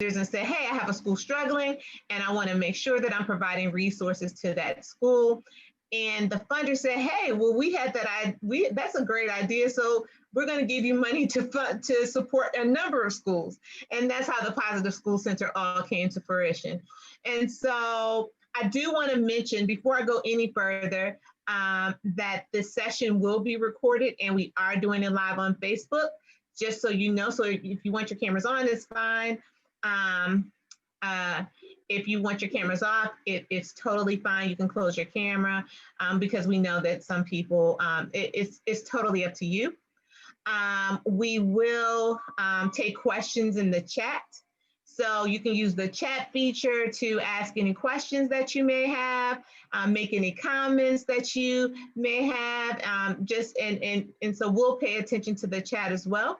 and say, hey, I have a school struggling and I want to make sure that I'm providing resources to that school. And the funder said, hey, well, we had that's a great idea. So we're going to give you money to support a number of schools. And that's how the Positive School Center all came to fruition. And so I do want to mention before I go any further that this session will be recorded and we are doing it live on Facebook, just so you know. So if you want your cameras on, it's fine. If you want your cameras off, it's totally fine. You can close your camera because we know that some people, it's totally up to you. We will take questions in the chat. So you can use the chat feature to ask any questions that you may have, make any comments that you may have, and so we'll pay attention to the chat as well.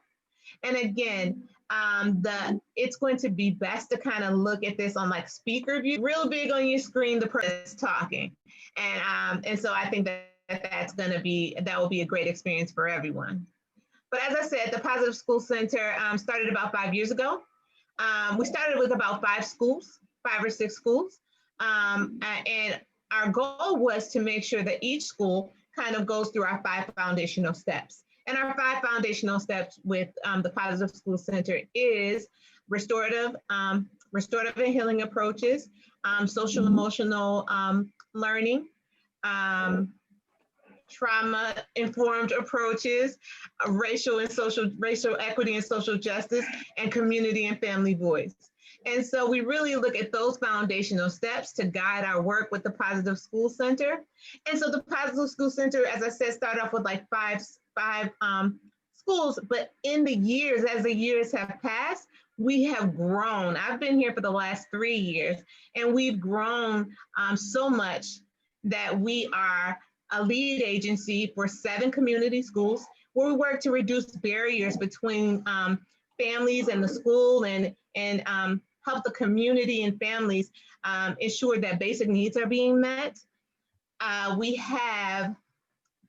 And again, it's going to be best to kind of look at this on like speaker view, real big on your screen, the person is talking. And so I think that will be a great experience for everyone. But as I said, the Positive School Center started about 5 years ago. We started with about 5 or 6 schools. And our goal was to make sure that each school kind of goes through our 5 foundational steps. And our 5 foundational steps with the Positive School Center is restorative and healing approaches, social emotional learning, trauma-informed approaches, racial equity and social justice, and community and family voice. And so we really look at those foundational steps to guide our work with the Positive School Center. And so the Positive School Center, as I said, started off with like five schools, but as the years have passed, we have grown. I've been here for the last 3 years, and we've grown so much that we are a lead agency for 7 community schools where we work to reduce barriers between families and the school and help the community and families ensure that basic needs are being met. We have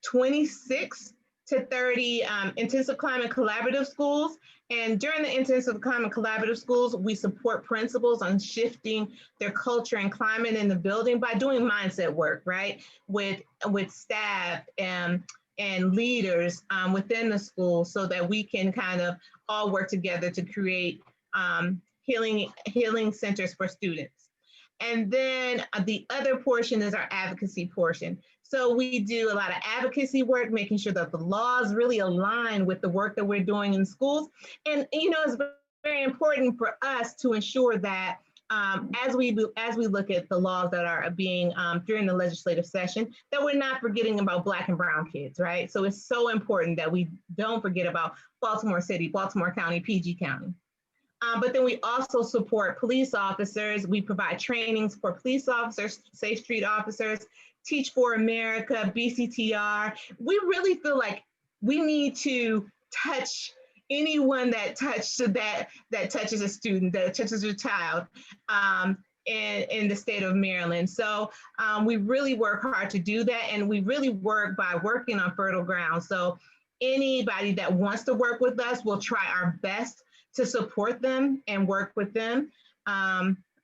26 to 30 intensive climate collaborative schools. And during the intensive climate collaborative schools, we support principals on shifting their culture and climate in the building by doing mindset work, right? With staff and leaders within the school so that we can kind of all work together to create healing centers for students. And then the other portion is our advocacy portion. So we do a lot of advocacy work, making sure that the laws really align with the work that we're doing in schools. And it's very important for us to ensure that as we look at the laws that are being during the legislative session, that we're not forgetting about Black and brown kids, right? So it's so important that we don't forget about Baltimore City, Baltimore County, PG County. But then we also support police officers. We provide trainings for police officers, Safe Street officers, Teach for America, BCTR. We really feel like we need to touch anyone that touches a student, that touches a child in the state of Maryland. So we really work hard to do that, and we really work by working on fertile ground. So anybody that wants to work with us, we'll try our best to support them and work with them,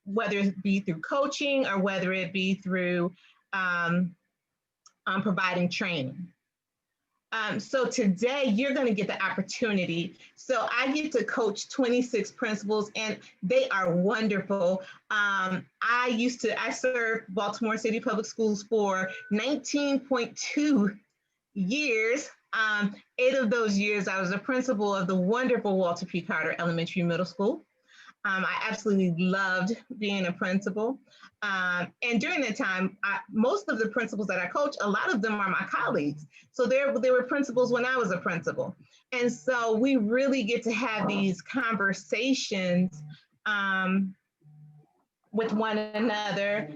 whether it be through coaching or whether it be through providing training. So today you're going to get the opportunity. So I get to coach 26 principals, and they are wonderful. I served Baltimore City Public Schools for 19.2 years. 8 of those years, I was a principal of the wonderful Walter P. Carter Elementary Middle School. I absolutely loved being a principal. And during that time, most of the principals that I coach, a lot of them are my colleagues. So they were principals when I was a principal. And so we really get to have these conversations with one another.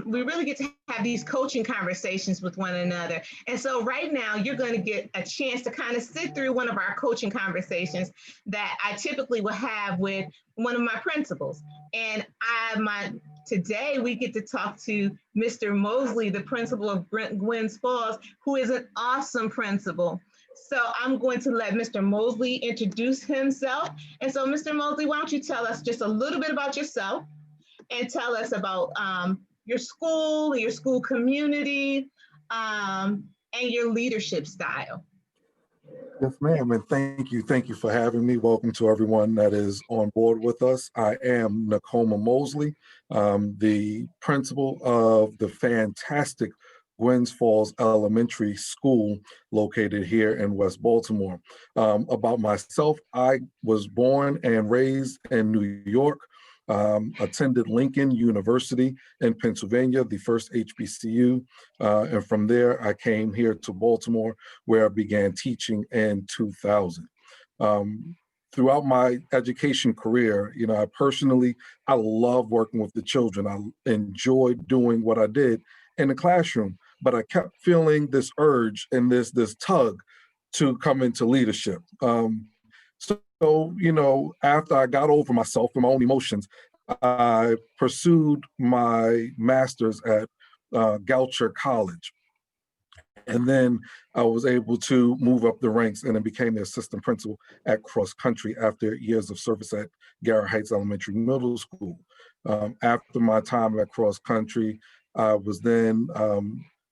We really get to have these coaching conversations with one another. And so right now you're going to get a chance to kind of sit through one of our coaching conversations that I typically will have with one of my principals. And today we get to talk to Mr. Mosley, the principal of Gwynns Falls, who is an awesome principal. So I'm going to let Mr. Mosley introduce himself. And so, Mr. Mosley, why don't you tell us just a little bit about yourself and tell us about your school, your school community, and your leadership style. Yes, ma'am, and thank you. Thank you for having me. Welcome to everyone that is on board with us. I am Nakoma Mosley, the principal of the fantastic Gwynns Falls Elementary School located here in West Baltimore. About myself, I was born and raised in New York, attended Lincoln University in Pennsylvania, the first HBCU, and from there I came here to Baltimore, where I began teaching in 2000. Throughout my education career, I love working with the children. I enjoyed doing what I did in the classroom, but I kept feeling this urge and this tug to come into leadership. After I got over myself and my own emotions, I pursued my master's at Goucher College. And then I was able to move up the ranks and then became the assistant principal at Cross Country after years of service at Garrett Heights Elementary Middle School. After my time at Cross Country, I was then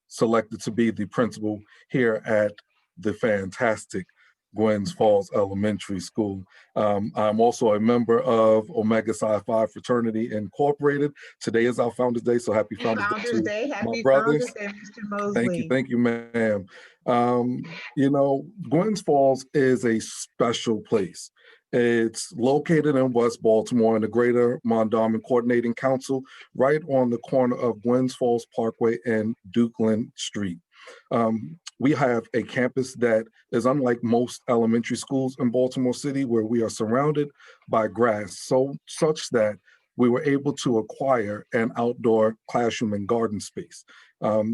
selected to be the principal here at the fantastic Gwynns Falls Elementary School. I'm also a member of Omega Psi Phi Fraternity Incorporated. Today is our Founders Day, so happy Founders Day to my brothers. Founders Day, Mr. Mosley. Thank you, ma'am. Gwynns Falls is a special place. It's located in West Baltimore in the Greater Mondawmin Coordinating Council, right on the corner of Gwynns Falls Parkway and Dukeland Street. We have a campus that is unlike most elementary schools in Baltimore City, where we are surrounded by grass, such that we were able to acquire an outdoor classroom and garden space.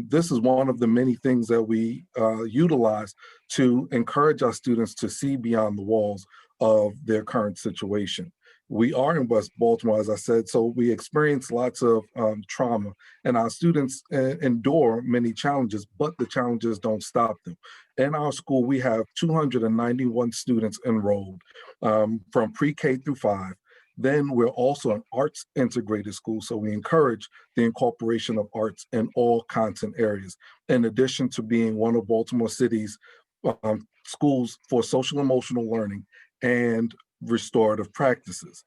This is one of the many things that we utilize to encourage our students to see beyond the walls of their current situation. We are in West Baltimore, as I said, so we experience lots of trauma, and our students endure many challenges, but the challenges don't stop them. In our school, we have 291 students enrolled from pre-K through 5. Then we're also an arts integrated school, so we encourage the incorporation of arts in all content areas, in addition to being one of Baltimore City's schools for social emotional learning and restorative practices.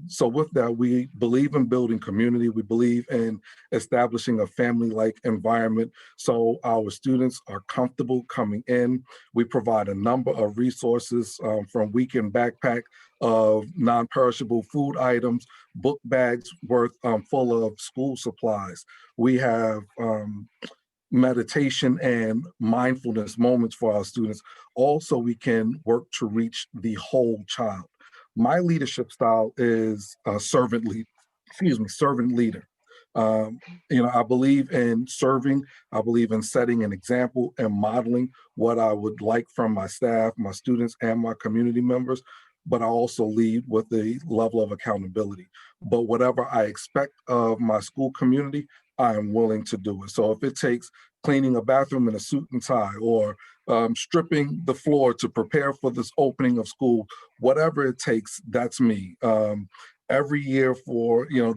So with that, we believe in building community. We believe in establishing a family-like environment so our students are comfortable coming in. We provide a number of resources from weekend backpack of non-perishable food items, book bags worth full of school supplies. We have meditation and mindfulness moments for our students. Also, we can work to reach the whole child. My leadership style is servant leader. I believe in serving. I believe in setting an example and modeling what I would like from my staff, my students, and my community members. But I also lead with a level of accountability. But whatever I expect of my school community, I am willing to do it. So if it takes cleaning a bathroom in a suit and tie, or stripping the floor to prepare for this opening of school, whatever it takes, that's me. Every year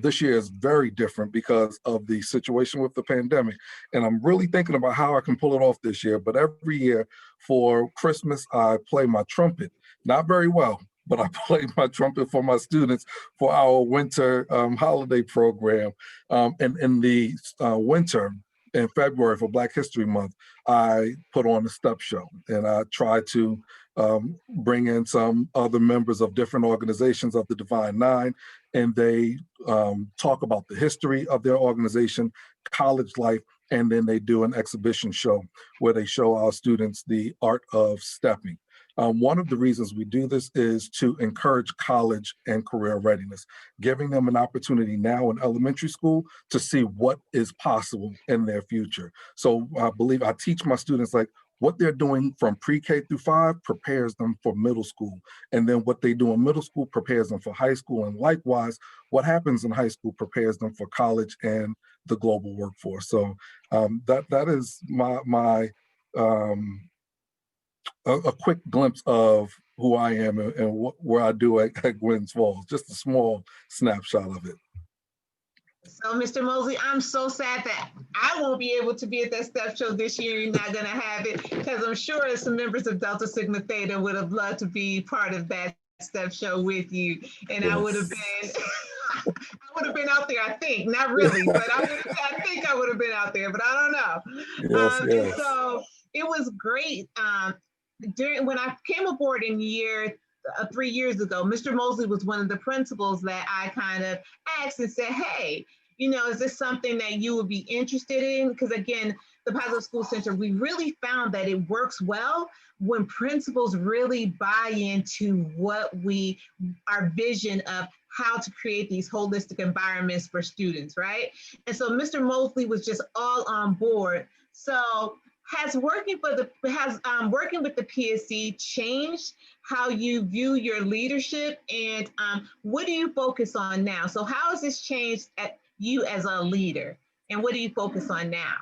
this year is very different because of the situation with the pandemic. And I'm really thinking about how I can pull it off this year. But every year for Christmas, I play my trumpet, not very well, but I play my trumpet for my students for our winter holiday program. And in the winter, in February for Black History Month, I put on a step show, and I try to bring in some other members of different organizations of the Divine Nine, and they talk about the history of their organization, college life, and then they do an exhibition show where they show our students the art of stepping. One of the reasons we do this is to encourage college and career readiness, giving them an opportunity now in elementary school to see what is possible in their future. So I believe I teach my students what they're doing from pre-K through 5 prepares them for middle school. And then what they do in middle school prepares them for high school. And likewise, what happens in high school prepares them for college and the global workforce. So that is my a quick glimpse of who I am and where I do at Gwynns Falls, just a small snapshot of it. So, Mr. Mosley, I'm so sad that I won't be able to be at that step show this year. You're not going to have it, because I'm sure some members of Delta Sigma Theta would have loved to be part of that step show with you. And yes. I would have been, I would have been out there, I think, not really, but I think I would have been out there, but I don't know. Yes, yes. And so it was great. When I came aboard in 3 years ago, Mr. Mosley was one of the principals that I kind of asked and said, hey, is this something that you would be interested in? Because again, the Positive School Center, we really found that it works well when principals really buy into our vision of how to create these holistic environments for students, right? And so Mr. Mosley was just all on board. So has working with the PSC changed how you view your leadership, and what do you focus on now? So how has this changed you as a leader, and what do you focus on now?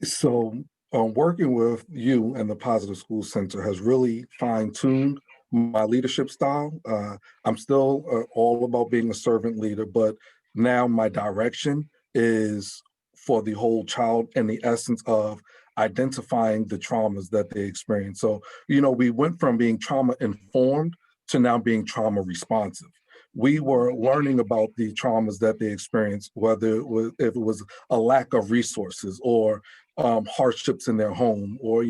So working with you and the Positive School Center has really fine-tuned my leadership style. I'm still all about being a servant leader, but now my direction is for the whole child and the essence of identifying the traumas that they experience. So, we went from being trauma informed to now being trauma responsive. We were learning about the traumas that they experienced, whether if it was a lack of resources or hardships in their home, or,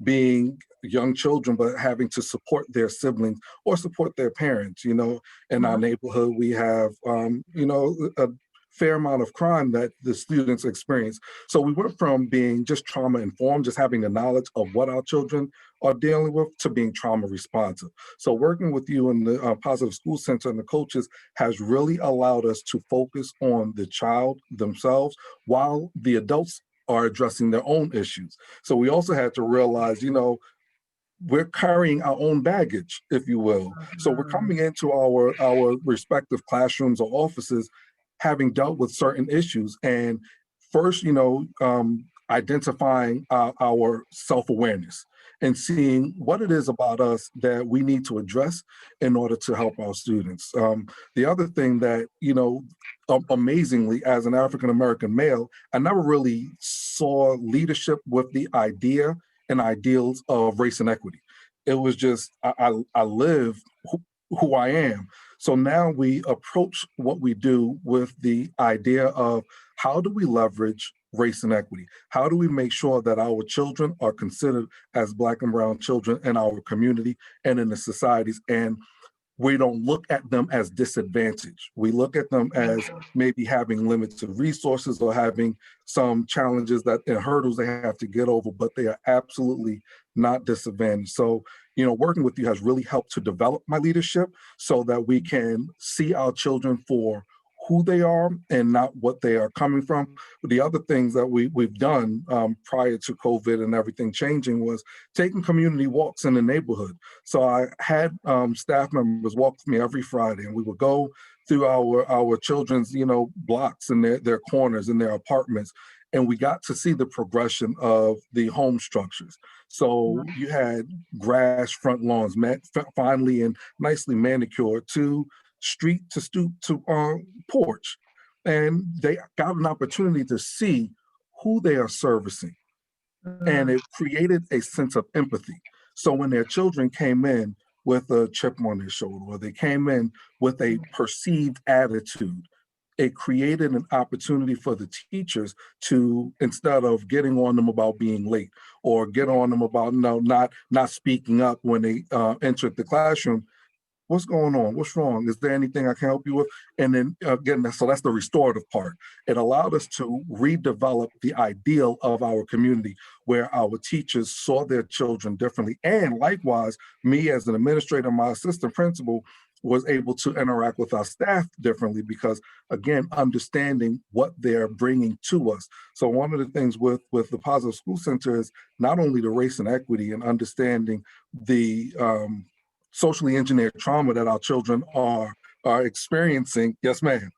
being young children, but having to support their siblings or support their parents. In our neighborhood, we have, a fair amount of crime that the students experience. So we went from being just trauma informed, just having the knowledge of what our children are dealing with, to being trauma responsive. So working with you in the Positive School Center and the coaches has really allowed us to focus on the child themselves while the adults are addressing their own issues. So we also had to realize, we're carrying our own baggage, if you will. So we're coming into our respective classrooms or offices having dealt with certain issues, and first, identifying our self-awareness and seeing what it is about us that we need to address in order to help our students. The other thing that, amazingly, as an African-American male, I never really saw leadership with the idea and ideals of race and equity. It was just, I live who I am. So now we approach what we do with the idea of how do we leverage race and equity? How do we make sure that our children are considered as Black and brown children in our community and in the societies, and we don't look at them as disadvantaged. We look at them as maybe having limited resources or having some challenges and hurdles they have to get over, but they are absolutely not disadvantaged. So, working with you has really helped to develop my leadership so that we can see our children for who they are and not what they are coming from. But the other things that we've done prior to COVID and everything changing was taking community walks in the neighborhood. So I had staff members walk with me every Friday, and we would go through our children's, blocks and their corners and their apartments. And we got to see the progression of the home structures. So you had grass front lawns, finely and nicely manicured, to street to stoop to porch. And they got an opportunity to see who they are servicing. And it created a sense of empathy. So when their children came in with a chip on their shoulder, or they came in with a perceived attitude, it created an opportunity for the teachers to, instead of getting on them about being late or get on them about not speaking up when they entered the classroom, what's going on? What's wrong? Is there anything I can help you with? And then again, so that's the restorative part. It allowed us to redevelop the ideal of our community where our teachers saw their children differently. And likewise, me as an administrator, my assistant principal, was able to interact with our staff differently because, again, understanding what they're bringing to us. So one of the things with the Positive School Center is not only the race and equity and understanding the socially engineered trauma that our children are experiencing. Yes, ma'am.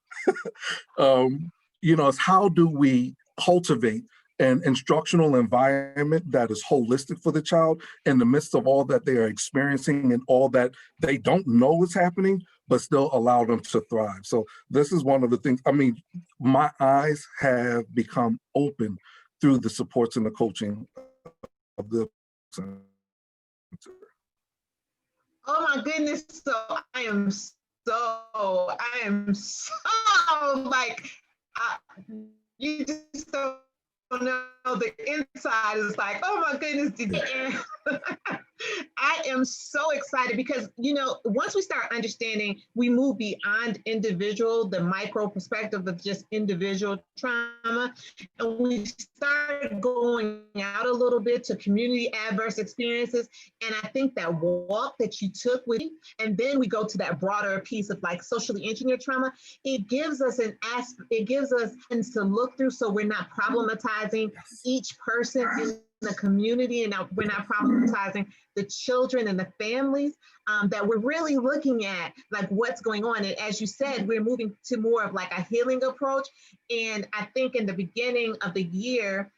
It's how do we cultivate an instructional environment that is holistic for the child in the midst of all that they are experiencing and all that they don't know is happening, but still allow them to thrive. So this is one of the things, I mean, my eyes have become open through the supports and the coaching of the center. Oh my goodness. So like, I, you just don't know, the inside is like, oh my goodness, did you? I am so excited because, you know, once we start understanding, we move beyond individual, the micro perspective of just individual trauma, and we start going out a little bit to community adverse experiences. And I think that walk that you took with you, and then we go to that broader piece of like socially engineered trauma, it gives us it gives us things to look through, so we're not problematizing each person in the community, and we're not problematizing the children and the families, that we're really looking at like what's going on. And as you said, we're moving to more of like a healing approach. And I think in the beginning of the year,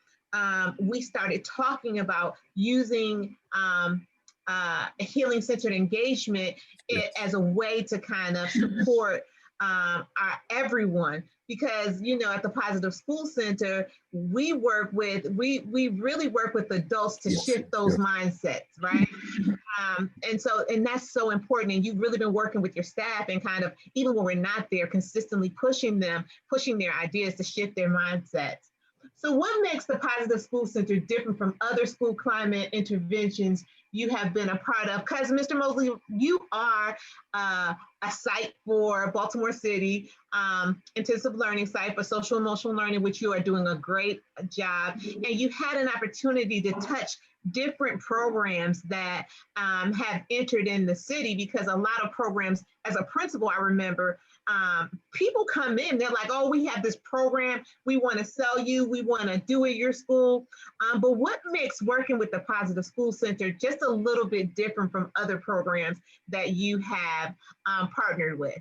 we started talking about using healing-centered engagement as a way to kind of support everyone. Because, you know, at the Positive School Center, we really work with adults to shift those mindsets, right? And that's so important. And you've really been working with your staff and kind of, even when we're not there, consistently pushing their ideas to shift their mindsets. So what makes the Positive School Center different from other school climate interventions you have been a part of? Because Mr. Mosley, you are a site for Baltimore City, intensive learning site for social emotional learning, which you are doing a great job. And you had an opportunity to touch different programs that have entered in the city, because a lot of programs, as a principal, I remember, people come in, they're like, oh, we have this program, we want to sell you, we want to do it your school. But what makes working with the Positive School Center just a little bit different from other programs that you have partnered with?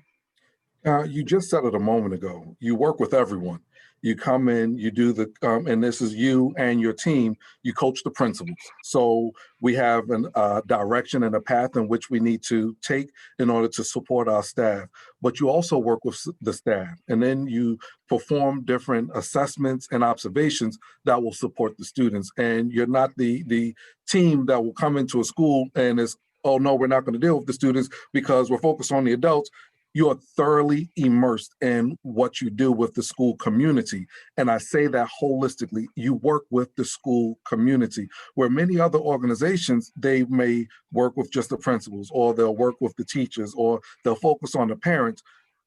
You just said it a moment ago. You work with everyone. You come in, you do the, and this is you and your team, you coach the principals. So we have a direction and a path in which we need to take in order to support our staff. But you also work with the staff, and then you perform different assessments and observations that will support the students. And you're not the team that will come into a school and is, oh no, we're not going to deal with the students because we're focused on the adults. You are thoroughly immersed in what you do with the school community. And I say that holistically. You work with the school community, where many other organizations, they may work with just the principals, or they'll work with the teachers, or they'll focus on the parents.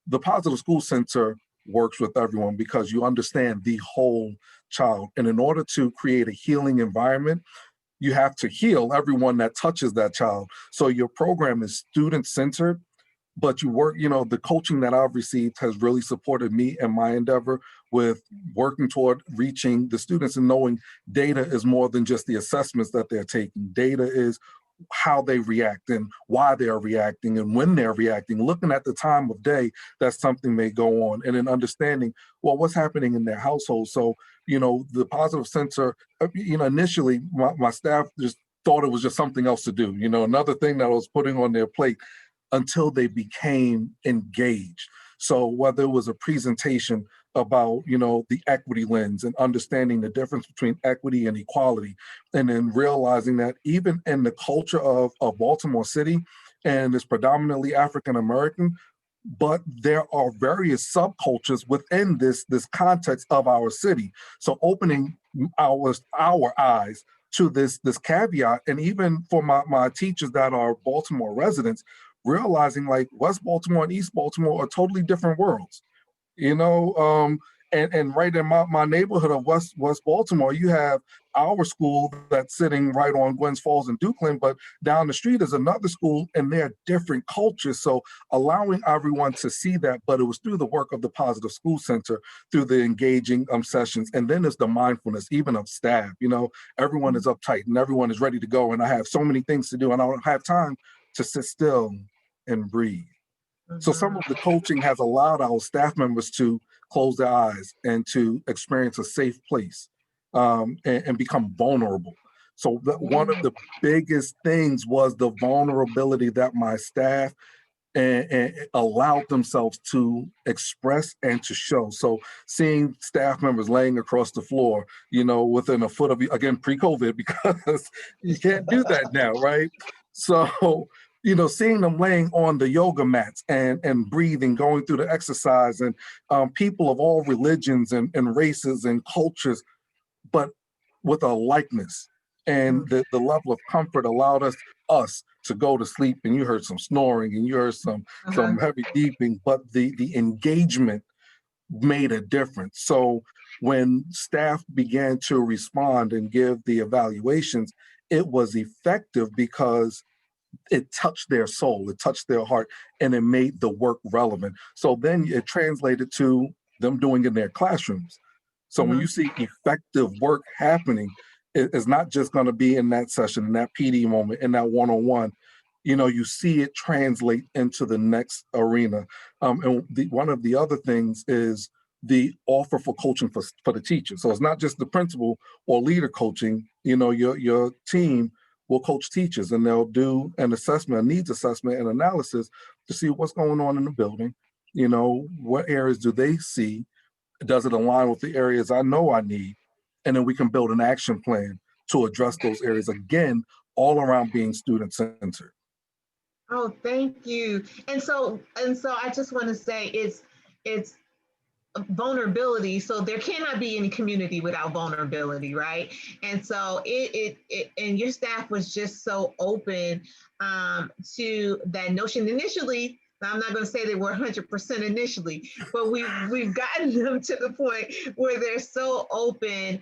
The Positive School Center works with everyone because you understand the whole child. And in order to create a healing environment, you have to heal everyone that touches that child. So your program is student-centered, but you work, you know, the coaching that I've received has really supported me in my endeavor with working toward reaching the students and knowing data is more than just the assessments that they're taking. Data is how they react and why they're reacting and when they're reacting, looking at the time of day that something may go on, and then understanding, well, what's happening in their household. So, you know, the Positive Center, you know, initially my staff just thought it was just something else to do, you know, another thing that I was putting on their plate, until they became engaged. So whether it was a presentation about, you know, the equity lens and understanding the difference between equity and equality, and then realizing that even in the culture of Baltimore City, and it's predominantly African-American, but there are various subcultures within this context of our city. So opening our eyes to this caveat, and even for my teachers that are Baltimore residents, realizing like West Baltimore and East Baltimore are totally different worlds, you know. And right in my neighborhood of West Baltimore, you have our school that's sitting right on Gwynns Falls and Dukeland, but down the street is another school, and they're different cultures. So allowing everyone to see that, but it was through the work of the Positive School Center, through the engaging sessions, and then there's the mindfulness, even of staff. You know, everyone is uptight and everyone is ready to go, and I have so many things to do, and I don't have time to sit still and breathe. So some of the coaching has allowed our staff members to close their eyes and to experience a safe place and become vulnerable. So one of the biggest things was the vulnerability that my staff and allowed themselves to express and to show. So seeing staff members laying across the floor, within a foot of you, again, pre-COVID, because you can't do that now, right? So, seeing them laying on the yoga mats and breathing, going through the exercise, and people of all religions and races and cultures, but with a likeness. And the level of comfort allowed us to go to sleep, and you heard some snoring and you heard some heavy beeping, but the engagement made a difference. So when staff began to respond and give the evaluations, it was effective because it touched their soul, it touched their heart, and it made the work relevant. So then it translated to them doing in their classrooms. So when you see effective work happening, it's not just going to be in that session, in that PD moment, in that one-on-one. You see it translate into the next arena. And one of the other things is the offer for coaching for the teacher. So it's not just the principal or leader coaching. Your team will coach teachers, and they'll do an assessment, a needs assessment and analysis to see what's going on in the building. What areas do they see? Does it align with the areas I know I need? And then we can build an action plan to address those areas, again, all around being student-centered. Oh, thank you. And so I just want to say it's vulnerability. So there cannot be any community without vulnerability, right? And so it and your staff was just so open to that notion initially. I'm not going to say they were 100% initially, but we've gotten them to the point where they're so open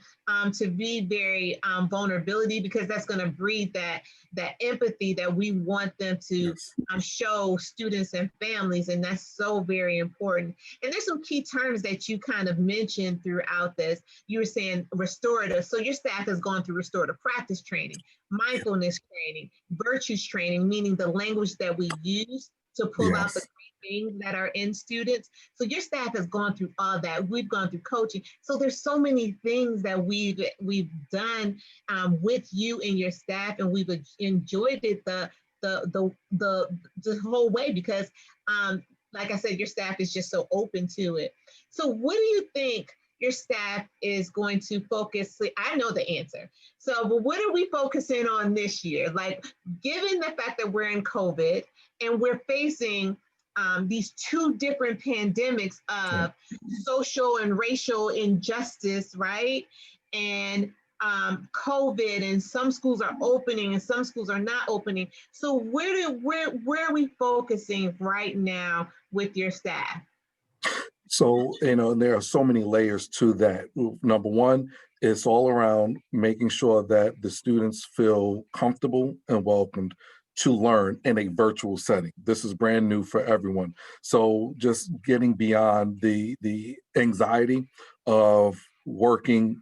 to be very vulnerability, because that's going to breed that empathy that we want them to show students and families, and that's so very important. And there's some key terms that you kind of mentioned throughout this. You were saying restorative, so your staff has gone through restorative practice training, mindfulness training, virtues training, meaning the language that we use to pull out the great things that are in students. So your staff has gone through all that. We've gone through coaching. So there's so many things that we've done with you and your staff, and we've enjoyed it the whole way, because like I said, your staff is just so open to it. So what do you think your staff is going to focus? I know the answer. So, but what are we focusing on this year? Like, given the fact that we're in COVID and we're facing these two different pandemics of social and racial injustice, right? And COVID, and some schools are opening and some schools are not opening. So where are we focusing right now with your staff? So, there are so many layers to that. Number one, it's all around making sure that the students feel comfortable and welcomed to learn in a virtual setting. This is brand new for everyone. So just getting beyond the anxiety of working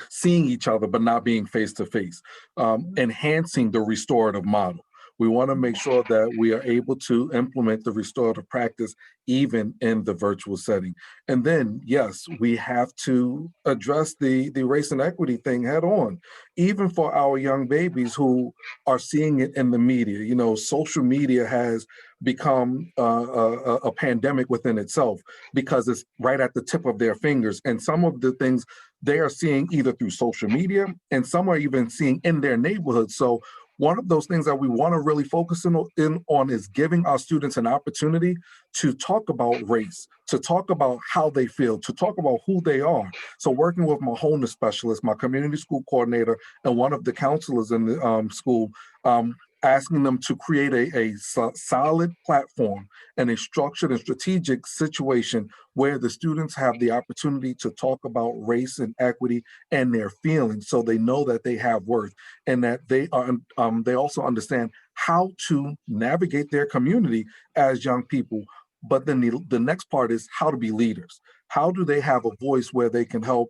seeing each other, but not being face to face, enhancing the restorative model. We want to make sure that we are able to implement the restorative practice even in the virtual setting. And then, yes, we have to address the race and equity thing head on, even for our young babies who are seeing it in the media. Social media has become a pandemic within itself because it's right at the tip of their fingers. And some of the things they are seeing either through social media, and some are even seeing in their neighborhood. So one of those things that we want to really focus in on is giving our students an opportunity to talk about race, to talk about how they feel, to talk about who they are. So working with my wholeness specialist, my community school coordinator, and one of the counselors in the school, asking them to create a solid platform and a structured and strategic situation where the students have the opportunity to talk about race and equity and their feelings, so they know that they have worth, and that they also understand how to navigate their community as young people. But then the next part is how to be leaders. How do they have a voice where they can help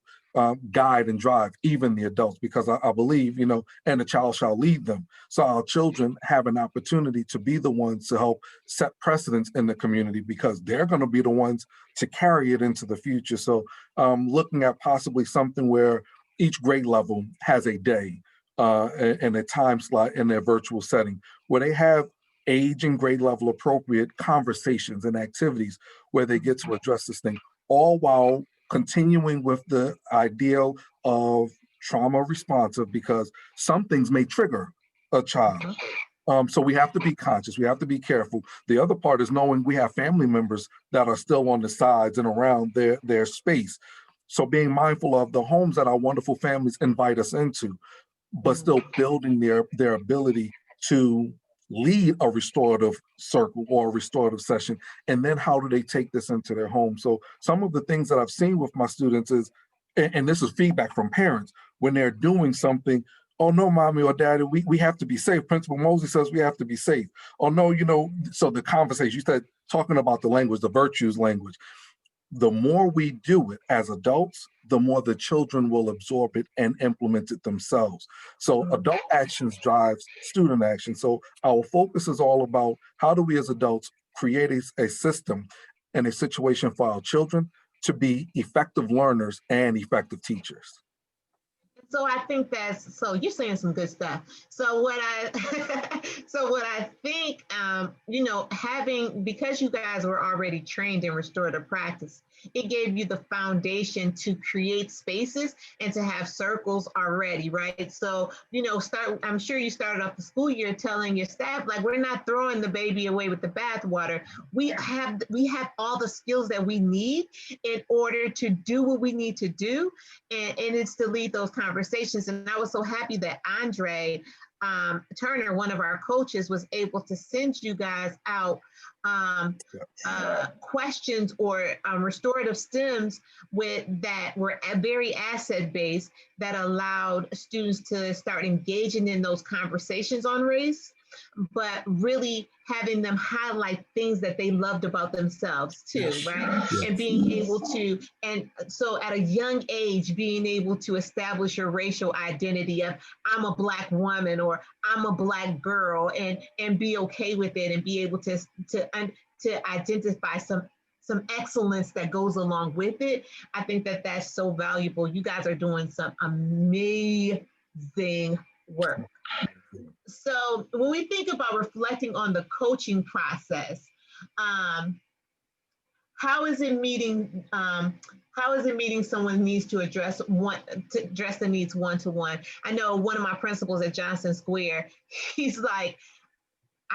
guide and drive even the adults, because I believe, and the child shall lead them. So our children have an opportunity to be the ones to help set precedents in the community, because they're going to be the ones to carry it into the future. So looking at possibly something where each grade level has a day and a time slot in their virtual setting, where they have age and grade level appropriate conversations and activities where they get to address this thing, all while continuing with the ideal of trauma responsive, because some things may trigger a child. So we have to be conscious. We have to be careful. The other part is knowing we have family members that are still on the sides and around their space. So being mindful of the homes that our wonderful families invite us into, but still building their ability to lead a restorative circle or a restorative session. And then how do they take this into their home? So some of the things that I've seen with my students is, and this is feedback from parents, when they're doing something, oh no, mommy or daddy, we have to be safe. Principal Mosley says we have to be safe. Oh no, so the conversation, you said talking about the language, the virtues language. The more we do it as adults, the more the children will absorb it and implement it themselves. So adult actions drives student action. So our focus is all about how do we as adults create a system and a situation for our children to be effective learners and effective teachers. So I think so you're saying some good stuff. So what I think, because you guys were already trained in restorative practice, it gave you the foundation to create spaces and to have circles already, right? So, I'm sure you started off the school year telling your staff, like, we're not throwing the baby away with the bathwater. We have all the skills that we need in order to do what we need to do. And it's to lead those conversations. And I was so happy that Andre Turner, one of our coaches, was able to send you guys out questions or restorative stems that were very asset based, that allowed students to start engaging in those conversations on race, but really having them highlight things that they loved about themselves too, right? Yes. And being able to, and so at a young age, being able to establish your racial identity of, I'm a Black woman or I'm a Black girl, and be okay with it, and be able to identify some excellence that goes along with it. I think that's so valuable. You guys are doing some amazing work. So when we think about reflecting on the coaching process, how is it meeting someone needs to address the needs one-to-one? I know one of my principals at Johnson Square, he's like,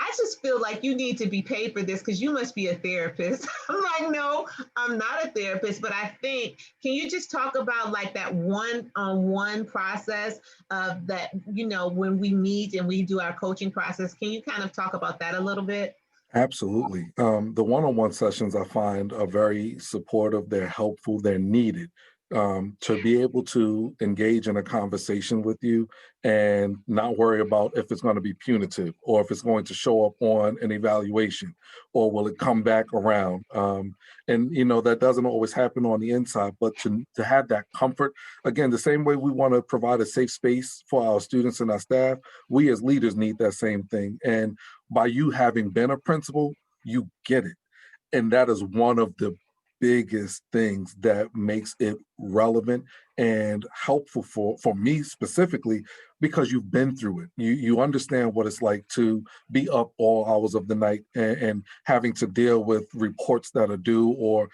I just feel like you need to be paid for this because you must be a therapist. I'm like, no, I'm not a therapist, but I think, can you just talk about like that one-on-one process of that, when we meet and we do our coaching process, can you kind of talk about that a little bit? Absolutely. The one-on-one sessions I find are very supportive, they're helpful, they're needed. To be able to engage in a conversation with you and not worry about if it's going to be punitive or if it's going to show up on an evaluation or will it come back around. And that doesn't always happen on the inside, but to have that comfort, again, the same way we want to provide a safe space for our students and our staff, we as leaders need that same thing. And by you having been a principal, you get it. And that is one of the biggest things that makes it relevant and helpful for me specifically, because you've been through it. You understand what it's like to be up all hours of the night and having to deal with reports that are due, or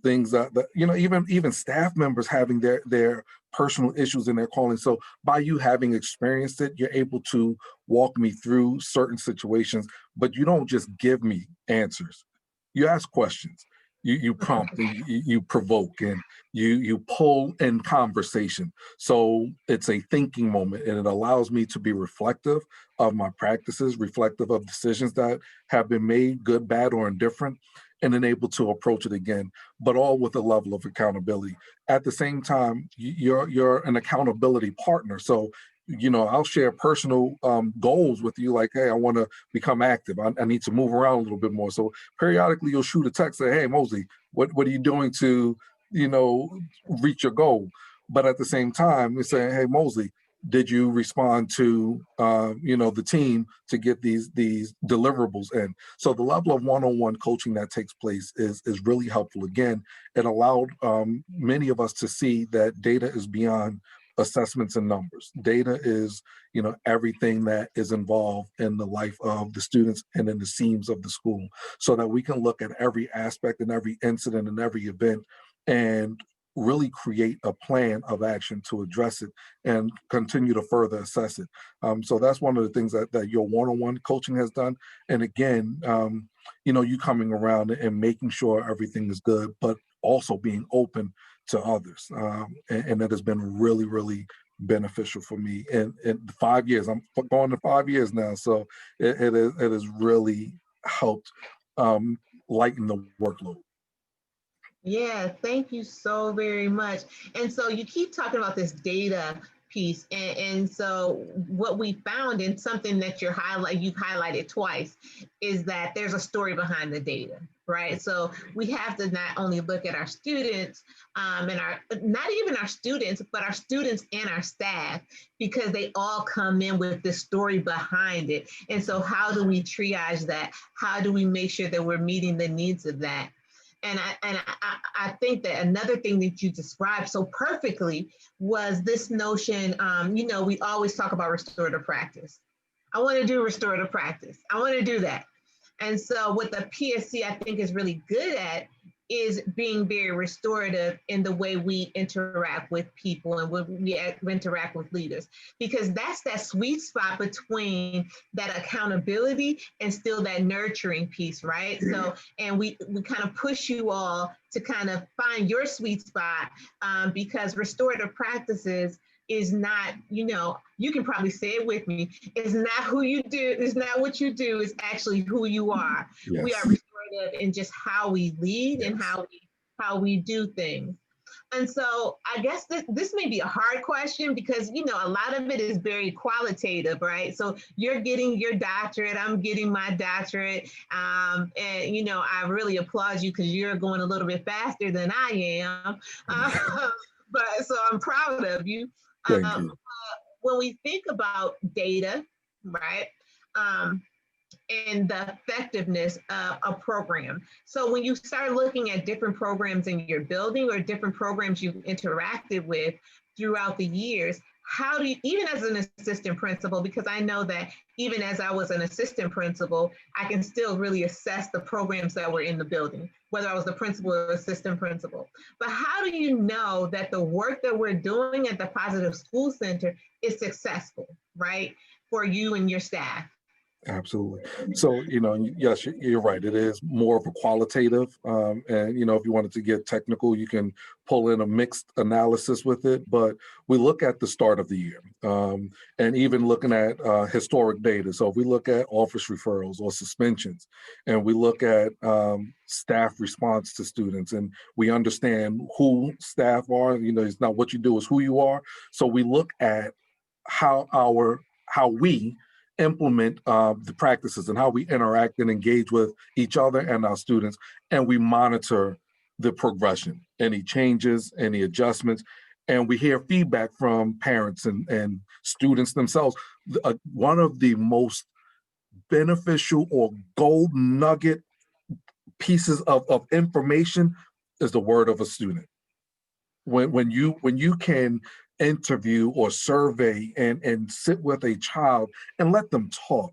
things that even staff members having their personal issues in their calling. So by you having experienced it, you're able to walk me through certain situations, but you don't just give me answers. You ask questions. You prompt, and you provoke, and you pull in conversation. So it's a thinking moment, and it allows me to be reflective of my practices, reflective of decisions that have been made, good, bad, or indifferent, and then able to approach it again, but all with a level of accountability. At the same time, you're an accountability partner. So I'll share personal goals with you, like, hey, I want to become active. I need to move around a little bit more. So periodically you'll shoot a text, say, hey, Mosley, what are you doing to, reach your goal? But at the same time, we're saying, hey, Mosley, did you respond to the team to get these deliverables in? So the level of one-on-one coaching that takes place is really helpful. Again, it allowed many of us to see that data is beyond assessments and numbers. Data is, everything that is involved in the life of the students and in the seams of the school, so that we can look at every aspect and every incident and every event and really create a plan of action to address it and continue to further assess it. So that's one of the things that your one-on-one coaching has done. And again, you coming around and making sure everything is good, but also being open to others. And that has been really, really beneficial for me. And in 5 years, I'm going to 5 years now. So it has really helped lighten the workload. Yeah, thank you so very much. And so you keep talking about this data piece. And so what we found, in something that you've highlighted twice, is that there's a story behind the data, right? So we have to not only look at our students and not even our students, but our students and our staff, because they all come in with this story behind it. And so how do we triage that? How do we make sure that we're meeting the needs of that? And I think that another thing that you described so perfectly was this notion, we always talk about restorative practice. I want to do restorative practice. I want to do that. And so what the PSC, I think, is really good at is being very restorative in the way we interact with people and when we interact with leaders, because that's that sweet spot between that accountability and still that nurturing piece, right? So, and we kind of push you all to kind of find your sweet spot, because restorative practices is not, you can probably say it with me, it's not who you do, it's not what you do, it's actually who you are. Yes. We are restorative in just how we lead. Yes. And how we do things. And so I guess this may be a hard question, because, a lot of it is very qualitative, right? So you're getting your doctorate, I'm getting my doctorate. And, I really applaud you because you're going a little bit faster than I am. But so I'm proud of you. Thank you. When we think about data, right? And the effectiveness of a program. So when you start looking at different programs in your building or different programs you've interacted with throughout the years, how do you, even as an assistant principal, because I know that even as I was an assistant principal, I can still really assess the programs that were in the building, whether I was the principal or assistant principal. But how do you know that the work that we're doing at the Positive School Center is successful, right, for you and your staff? Absolutely. So, yes, you're right. It is more of a qualitative. And, if you wanted to get technical, you can pull in a mixed analysis with it. But we look at the start of the year and even looking at historic data. So if we look at office referrals or suspensions, and we look at staff response to students, and we understand who staff are, it's not what you do, it's who you are. So we look at how we implement the practices and how we interact and engage with each other and our students, and we monitor the progression, any changes, any adjustments, and we hear feedback from parents and students themselves. One of the most beneficial or gold nugget pieces of information is the word of a student. When you can interview or survey and sit with a child and let them talk,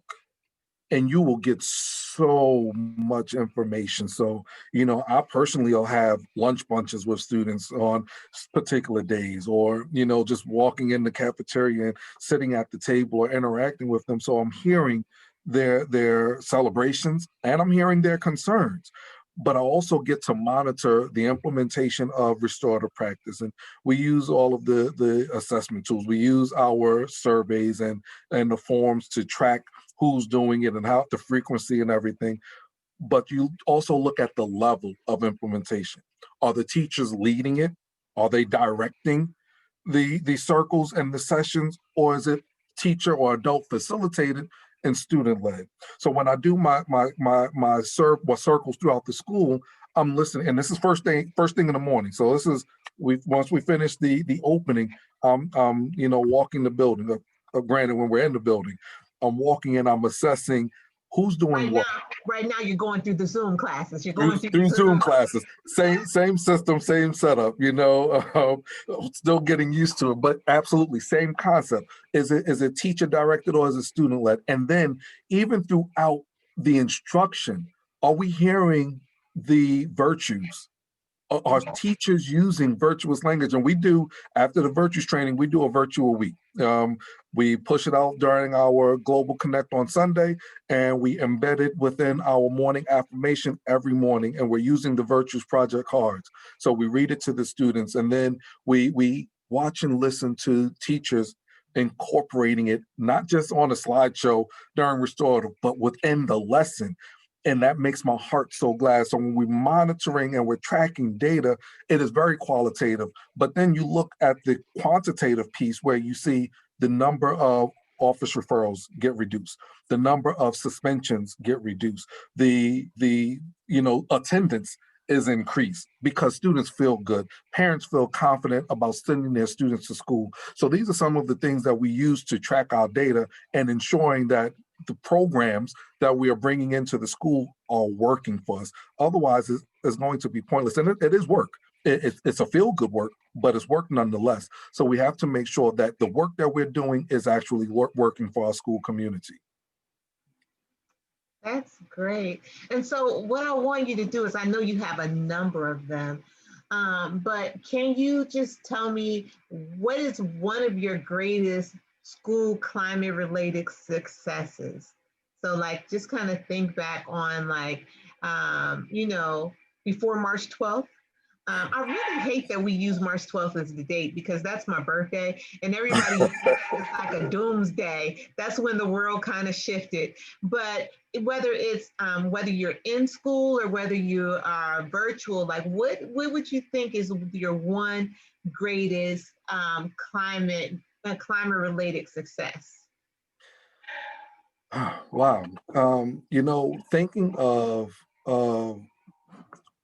and you will get so much information. So, I personally will have lunch bunches with students on particular days, or, just walking in the cafeteria and sitting at the table or interacting with them. So I'm hearing their celebrations and I'm hearing their concerns. But I also get to monitor the implementation of restorative practice. And we use all of the assessment tools. We use our surveys and the forms to track who's doing it and how the frequency and everything. But you also look at the level of implementation. Are the teachers leading it? Are they directing the circles and the sessions? Or is it teacher or adult facilitated and student led? So when I do my circles throughout the school, I'm listening, and this is first thing in the morning. So this is once we finish the opening, you know, walking the building. Granted, when we're in the building, I'm walking and I'm assessing who's doing what. Right now you're going through the Zoom classes. You're through, going through through the Zoom Zoom. classes. Same system, same setup. You know, still getting used to it, but absolutely same concept. Is it teacher directed or is it student led? And then even throughout the instruction, are we hearing the virtues? Are teachers using virtuous language? And we do, after the virtues training, we do a virtual week. We push it out during our Global Connect on Sunday, and we embed it within our morning affirmation every morning. And we're using the Virtues Project cards. So we read it to the students, and then we watch and listen to teachers incorporating it, not just on a slideshow during restorative, but within the lesson. And that makes my heart so glad. So when we're monitoring and we're tracking data, it is very qualitative. But then you look at the quantitative piece where you see the number of office referrals get reduced, the number of suspensions get reduced, the you know, attendance is increased because students feel good. Parents feel confident about sending their students to school. So these are some of the things that we use to track our data and ensuring that the programs that we are bringing into the school are working for us. Otherwise, it's going to be pointless. And it is work. It's a feel-good work, but it's work nonetheless. So we have to make sure that the work that we're doing is actually working for our school community. That's great. And so what I want you to do is, I know you have a number of them, but can you just tell me what is one of your greatest school climate related successes? So like, just kind of think back on like, you know, before March 12th. I really hate that we use March 12th as the date because that's my birthday, and everybody uses it as like a doomsday. That's when the world kind of shifted. But whether it's whether you're in school or whether you are virtual, like what would you think is your one greatest climate related success? Wow. You know, thinking of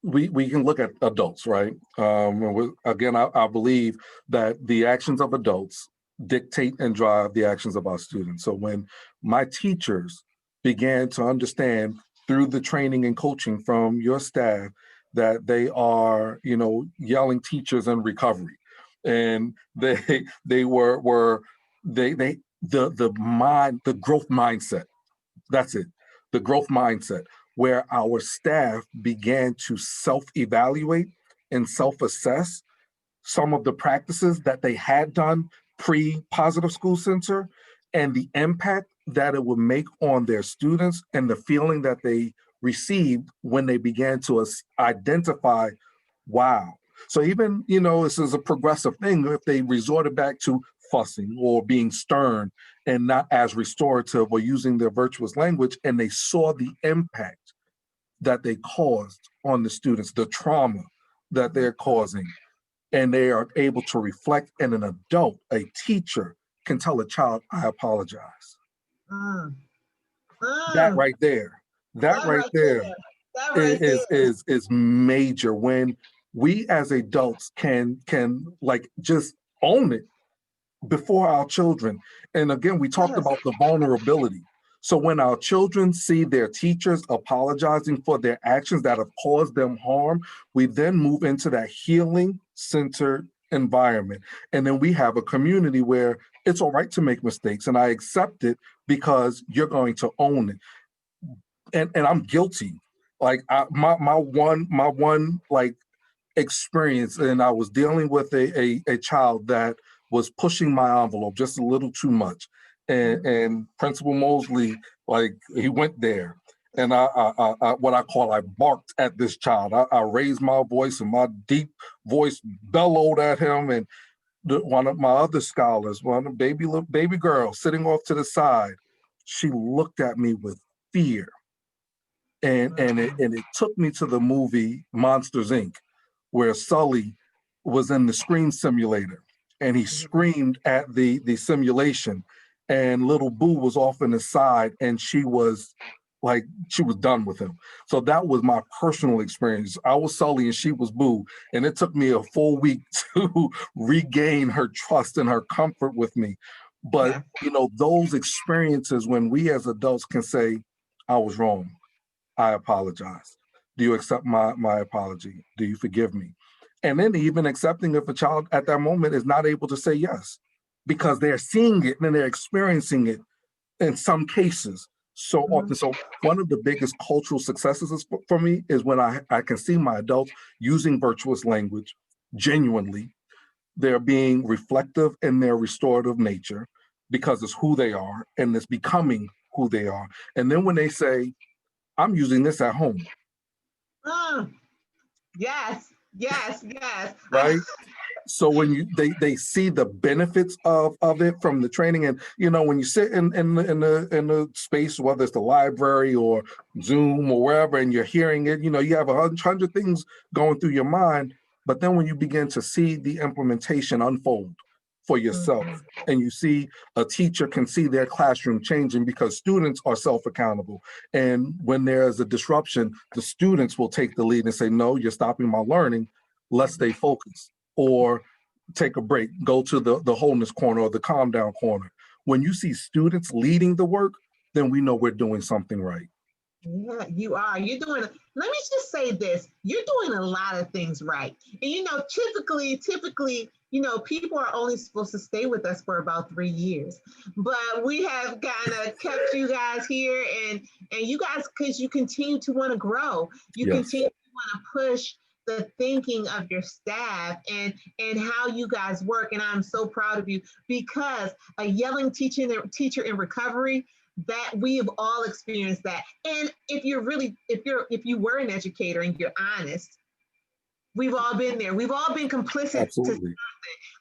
we can look at adults, right? And again, I believe that the actions of adults dictate and drive the actions of our students. So when my teachers began to understand through the training and coaching from your staff that they are, you know, yelling teachers in recovery, and they were they the growth mindset. That's it, the growth mindset, where our staff began to self-evaluate and self-assess some of the practices that they had done pre-Positive School Center and the impact that it would make on their students and the feeling that they received when they began to identify, wow. So even, you know, this is a progressive thing. If they resorted back to fussing or being stern and not as restorative or using their virtuous language, and they saw the impact that they caused on the students, the trauma that they're causing, and they are able to reflect, and an adult, a teacher, can tell a child, I apologize. Mm, That mm, right there, that that right right there there. That right is there. is is major when we as adults can like just own it before our children. And again, we talked Yes. about the vulnerability. So when our children see their teachers apologizing for their actions that have caused them harm, we then move into that healing centered environment. And then we have a community where it's all right to make mistakes and I accept it because you're going to own it. And I'm guilty. Like my one like experience, and I was dealing with a child that was pushing my envelope just a little too much. And Principal Mosley, like he went there, and I what I call, I barked at this child. I raised my voice, and my deep voice bellowed at him. And one of my other scholars, one of little baby girl sitting off to the side, she looked at me with fear. And it took me to the movie Monsters Inc., where Sully was in the scream simulator and he screamed at the simulation, and little Boo was off in the side and she was Like she was done with him. So that was my personal experience. I was Sully and she was Boo. And it took me a full week to regain her trust and her comfort with me. But, Yeah. you know, those experiences when we as adults can say, I was wrong. I apologize. Do you accept my apology? Do you forgive me? And then even accepting if a child at that moment is not able to say yes because they're seeing it and they're experiencing it in some cases so Mhm. often. So one of the biggest cultural successes for me is when I can see my adults using virtuous language genuinely. They're being reflective in their restorative nature because it's who they are and it's becoming who they are. And then when they say, I'm using this at home, Mm. Yes, yes, yes. right? So when they see the benefits of it from the training, and you know when you sit in the space, whether it's the library or Zoom or wherever, and you're hearing it, you know you have 100 things going through your mind, but then when you begin to see the implementation unfold for yourself, Mhm. and you see a teacher can see their classroom changing because students are self-accountable, and when there's a disruption, the students will take the lead and say, no, you're stopping my learning, let's stay focused, or take a break, go to the wholeness corner or the calm down corner. When you see students leading the work, then we know we're doing something right. Yeah, you are. You're doing, let me just say this. You're doing a lot of things right. And typically, people are only supposed to stay with us for about 3 years. But we have kind of kept you guys here and you guys, because you continue to want to grow. You Yes, continue to want to push the thinking of your staff and how you guys work. And I'm so proud of you because a yelling teacher in recovery, that we have all experienced that. And if you were an educator and you're honest, we've all been there. We've all been complicit to. absolutely.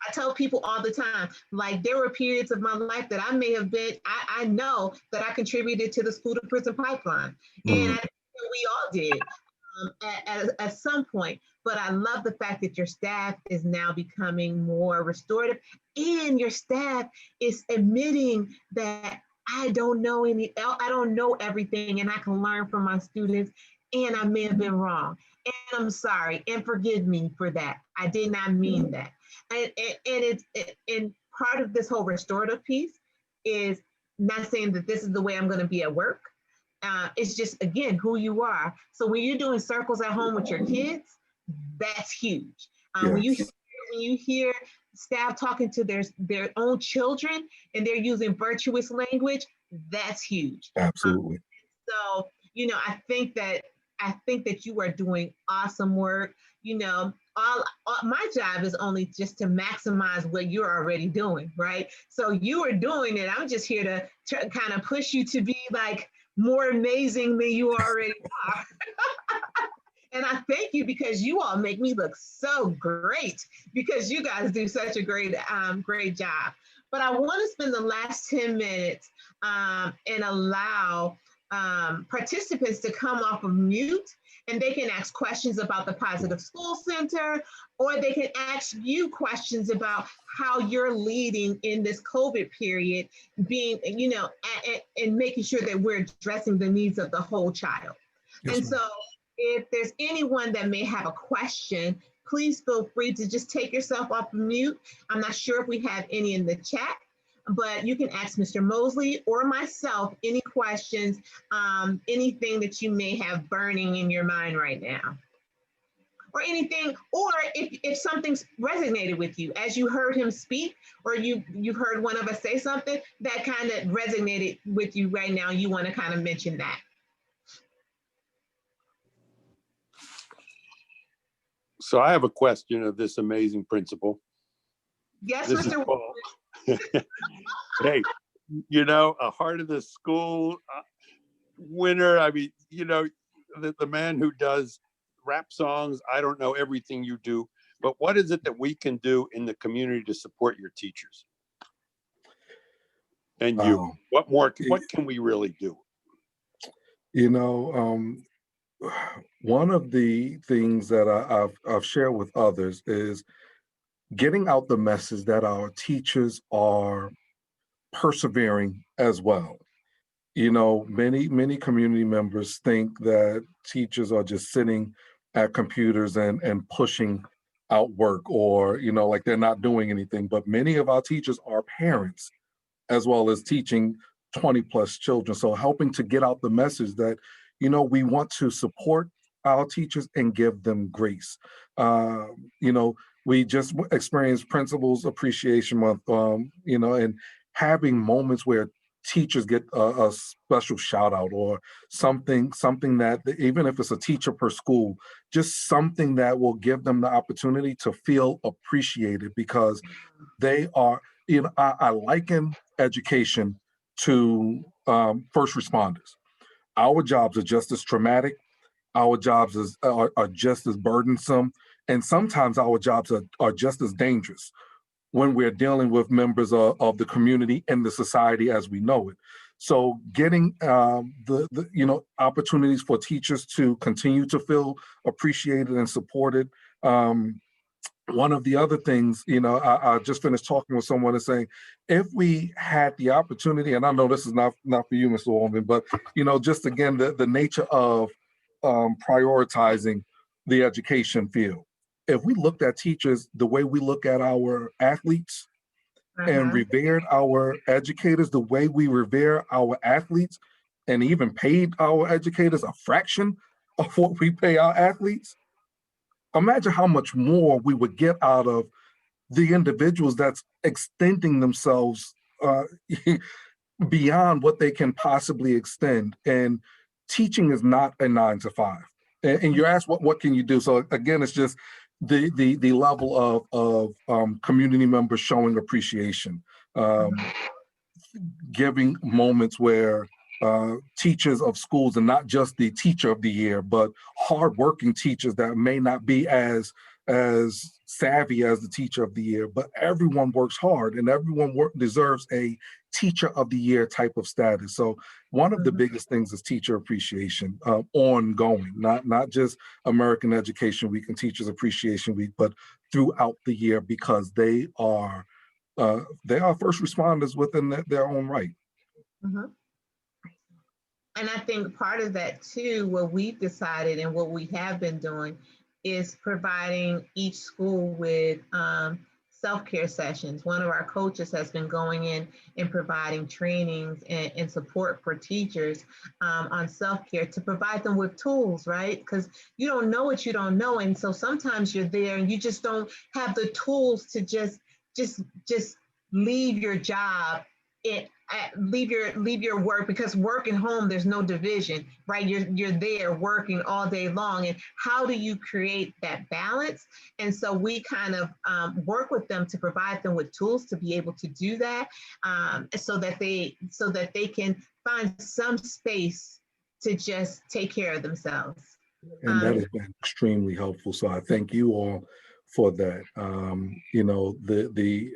I tell people all the time, like there were periods of my life that I may have been, I know that I contributed to the school to prison pipeline. And I Mhm. think that we all did at some point. But I love the fact that your staff is now becoming more restorative and your staff is admitting that I don't know everything and I can learn from my students and I may have been wrong. And I'm sorry and forgive me for that. I did not mean that. And part of this whole restorative piece is not saying that this is the way I'm going to be at work. It's just again who you are. So when you're doing circles at home with your kids, that's huge. Yes, When you hear staff talking to their own children and they're using virtuous language, that's huge. absolutely. So, I think that you are doing awesome work. All my job is only just to maximize what you're already doing, right? So you are doing it. I'm just here to kind of push you to be like more amazing than you already are. And I thank you because you all make me look so great because you guys do such a great job. But I want to spend the last 10 minutes and allow participants to come off of mute and they can ask questions about the Positive School Center, or they can ask you questions about how you're leading in this COVID period, being, and making sure that we're addressing the needs of the whole child. Yes, And ma'am. so if there's anyone that may have a question, please feel free to just take yourself off mute. I'm not sure if we have any in the chat, but you can ask Mr. Mosley or myself any questions, anything that you may have burning in your mind right now. Or anything, or if something's resonated with you as you heard him speak, or you've heard one of us say something that kind of resonated with you right now, you want to kind of mention that. So I have a question of this amazing principal. Yes, This is Mr. Paul. Hey, a heart of the school winner. I mean, the man who does rap songs. I don't know everything you do, but what is it that we can do in the community to support your teachers and you? Wow. What can we really do? You know, one of the things that I've shared with others is getting out the message that our teachers are persevering as well. You know, many community members think that teachers are just sitting at computers and pushing out work, or, you know, like they're not doing anything. But many of our teachers are parents as well as teaching 20 plus children. So helping to get out the message that, you know, we want to support our teachers and give them grace. You know, we just experienced Principals Appreciation Month, you know, and having moments where teachers get a special shout out, or something that, even if it's a teacher per school, just something that will give them the opportunity to feel appreciated, because they are, you know, I liken education to first responders. Our jobs are just as traumatic. Our jobs are just as burdensome. And sometimes our jobs are just as dangerous when we're dealing with members of the community and the society as we know it. So getting the you know, opportunities for teachers to continue to feel appreciated and supported. One of the other things, you know, I just finished talking with someone and saying, if we had the opportunity, and I know this is not for you, Mr. Wallman, but, you know, just again, the nature of prioritizing the education field. If we looked at teachers the way we look at our athletes, and Uh-huh. revered our educators the way we revere our athletes, and even paid our educators a fraction of what we pay our athletes, imagine how much more we would get out of the individuals that's extending themselves uh, beyond what they can possibly extend. And teaching is not a 9 to 5. And you ask, what can you do? So again, it's just the level of community members showing appreciation, um, giving moments where teachers of schools, and not just the teacher of the year, but hardworking teachers that may not be as savvy as the teacher of the year, but everyone works hard, and everyone deserves a teacher of the year type of status. So one of the Mhm. biggest things is teacher appreciation, ongoing, not just American Education Week and Teachers Appreciation Week, but throughout the year, because they are first responders within their own right. Mhm. And I think part of that too, what we've decided and what we have been doing is providing each school with self-care sessions. One of our coaches has been going in and providing trainings and support for teachers on self-care to provide them with tools, right? Because you don't know what you don't know. And so sometimes you're there and you just don't have the tools to just just leave your job, it leave your work, because work and home, there's no division, right? You're there working all day long, and how do you create that balance? And so we kind of work with them to provide them with tools to be able to do that, so that they can find some space to just take care of themselves. And that um, has been extremely helpful. So I thank you all for that. You know, the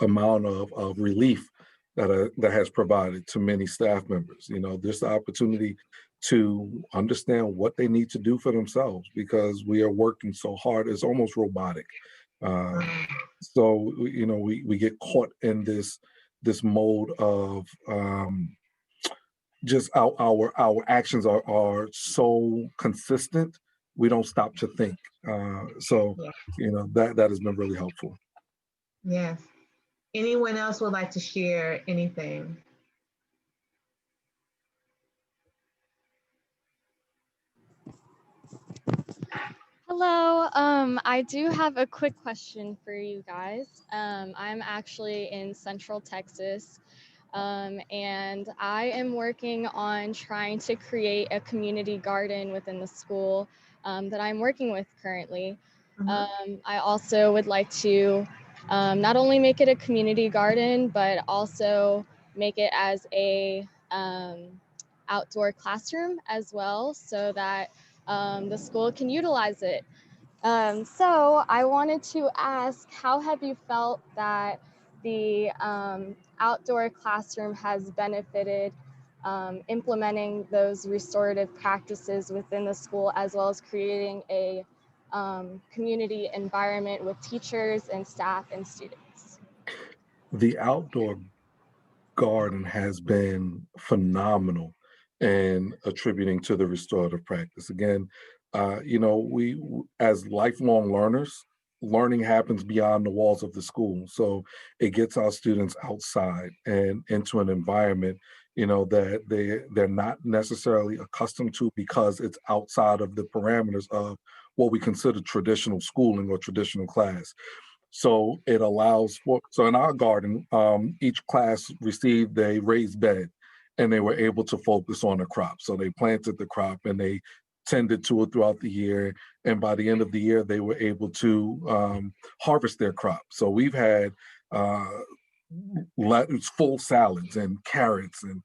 amount of relief that has provided to many staff members. You know, this opportunity to understand what they need to do for themselves, because we are working so hard. It's almost robotic. Um, so you know, we get caught in this mode of just our actions are so consistent, we don't stop to think. So yeah, you know, that has been really helpful. yes. Anyone else would like to share anything? Hello. I do have a quick question for you guys. I'm actually in Central Texas, and I am working on trying to create a community garden within the school that I'm working with currently. Mhm. I also would like to not only make it a community garden, but also make it as a outdoor classroom as well, so that the school can utilize it. So I wanted to ask, how have you felt that the outdoor classroom has benefited implementing those restorative practices within the school, as well as creating a community environment with teachers and staff and students? The outdoor garden has been phenomenal in attributing to the restorative practice. Again, we as lifelong learners, learning happens beyond the walls of the school. So it gets our students outside and into an environment, that they're not necessarily accustomed to because it's outside of the parameters of what we consider traditional schooling or traditional class. So it allows for, so in our garden, each class received a raised bed and they were able to focus on the crop. So they planted the crop and they tended to it throughout the year. And by the end of the year, they were able to harvest their crop. So we've had uh, full salads and carrots and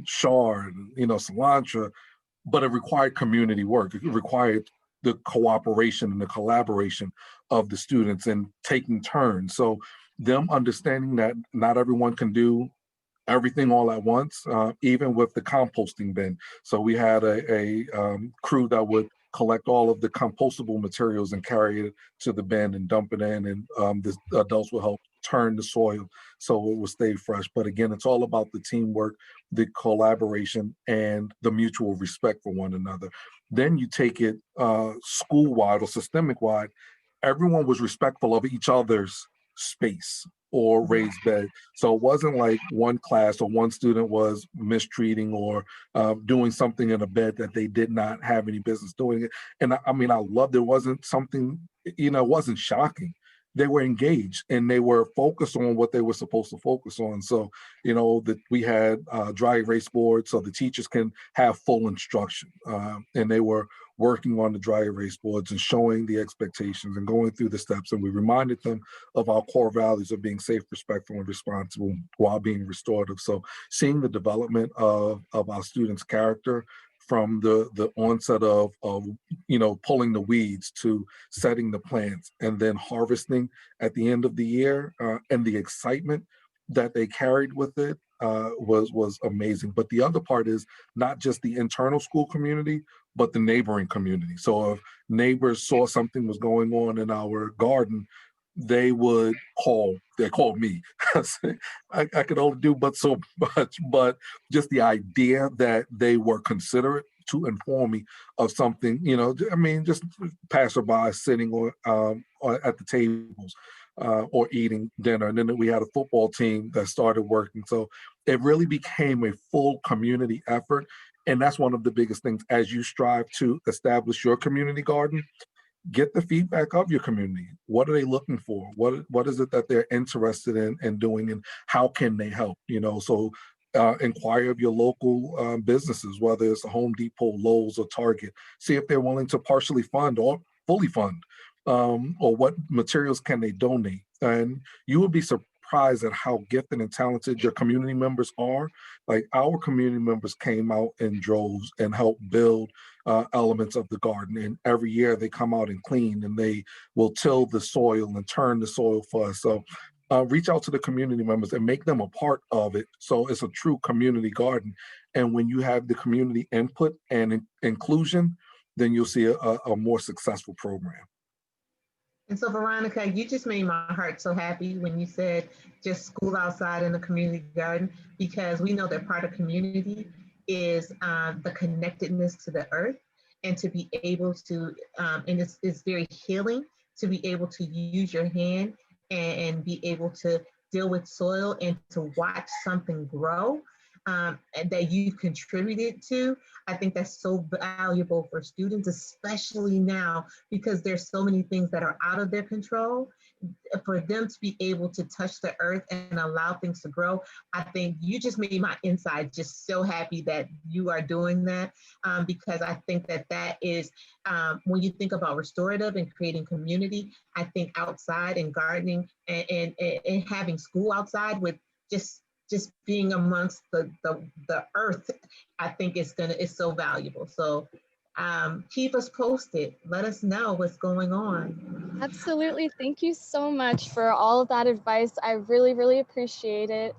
chard, cilantro, but it required community work. It required the cooperation and the collaboration of the students and taking turns. So them understanding that not everyone can do everything all at once, even with the composting bin. So we had a crew that would collect all of the compostable materials and carry it to the bin and dump it in, and the adults will help turn the soil so it will stay fresh. But again, it's all about the teamwork, the collaboration, and the mutual respect for one another. Then you take it school-wide or systemic-wide, everyone was respectful of each other's space or raised bed. So it wasn't like one class or one student was mistreating or doing something in a bed that they did not have any business doing it. And I mean, I loved it. Wasn't something, it wasn't shocking. They were engaged and they were focused on what they were supposed to focus on. So, that we had dry erase boards so the teachers can have full instruction. And they were working on the dry erase boards and showing the expectations and going through the steps. And we reminded them of our core values of being safe, respectful, and responsible while being restorative. So seeing the development of our students' character from the onset of pulling the weeds to setting the plants and then harvesting at the end of the year, and the excitement that they carried with it was amazing. But the other part is not just the internal school community, but the neighboring community. So if neighbors saw something was going on in our garden, they called me. I could only do but so much, but just the idea that they were considerate to inform me of something, just passerby sitting or at the tables or eating dinner. And then we had a football team that started working. So it really became a full community effort. And that's one of the biggest things as you strive to establish your community garden. Get the feedback of your community. What are they looking for? What is it that they're interested in doing, and how can they help? So inquire of your local businesses, whether it's a Home Depot, Lowe's, or Target. See if they're willing to partially fund or fully fund, or what materials can they donate. And you will be surprised at how gifted and talented your community members are. Like our community members came out in droves and helped build elements of the garden. And every year they come out and clean and they will till the soil and turn the soil for us. So reach out to the community members and make them a part of it. So it's a true community garden. And when you have the community input and inclusion, then you'll see a more successful program. And so, Veronica, you just made my heart so happy when you said just school outside in the community garden, because we know that part of community is the connectedness to the earth, and to be able to, and it's very healing to be able to use your hand and be able to deal with soil and to watch something grow. And that you've contributed to. I think that's so valuable for students, especially now, because there's so many things that are out of their control. For them to be able to touch the earth and allow things to grow, I think you just made my inside just so happy that you are doing that, because I think that is, when you think about restorative and creating community, I think outside and gardening and having school outside with just being amongst the earth, I think it's so valuable. So keep us posted. Let us know what's going on. Absolutely. Thank you so much for all of that advice. I really, really appreciate it.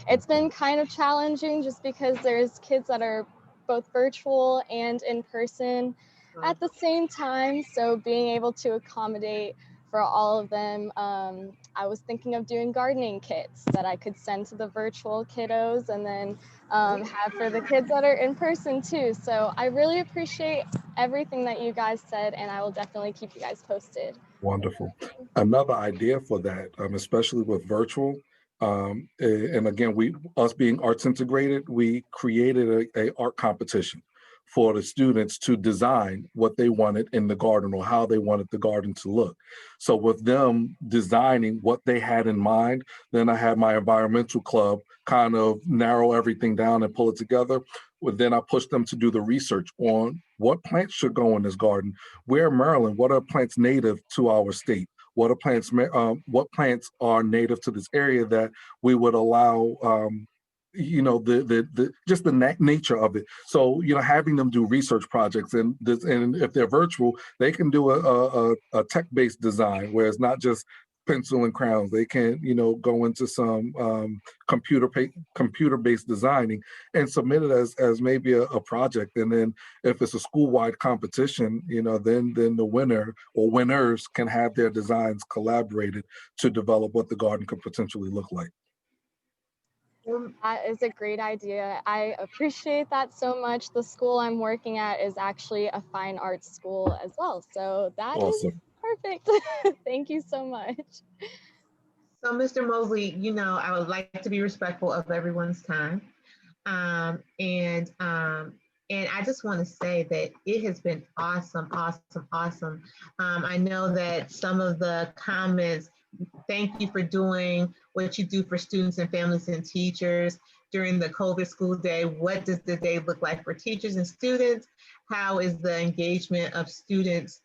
It's been kind of challenging just because there's kids that are both virtual and in person at the same time. So being able to accommodate for for all of them, I was thinking of doing gardening kits that I could send to the virtual kiddos and then have for the kids that are in person too. So I really appreciate everything that you guys said, and I will definitely keep you guys posted. Wonderful. Another idea for that, especially with virtual, and again, us being arts integrated, we created a art competition for the students to design what they wanted in the garden or how they wanted the garden to look. So with them designing what they had in mind, then I had my environmental club kind of narrow everything down and pull it together. Well, then I pushed them to do the research on what plants should go in this garden. Where in Maryland, what are plants native to our state? What plants are native to this area that we would allow, the just the nature of it. So, having them do research projects, and if they're virtual, they can do a tech-based design where it's not just pencil and crayons. They can, go into some computer-based designing and submit it as maybe a project. And then if it's a school-wide competition, then the winner or winners can have their designs collaborated to develop what the garden could potentially look like. That is a great idea. I appreciate that so much. The school I'm working at is actually a fine arts school as well. So that Awesome. is perfect. Thank you so much. So, Mr. Mosley, I would like to be respectful of everyone's time. And I just want to say that it has been awesome, awesome, awesome. I know that some of the comments, thank you for doing what you do for students and families and teachers during the COVID school day. What does the day look like for teachers and students? How is the engagement of students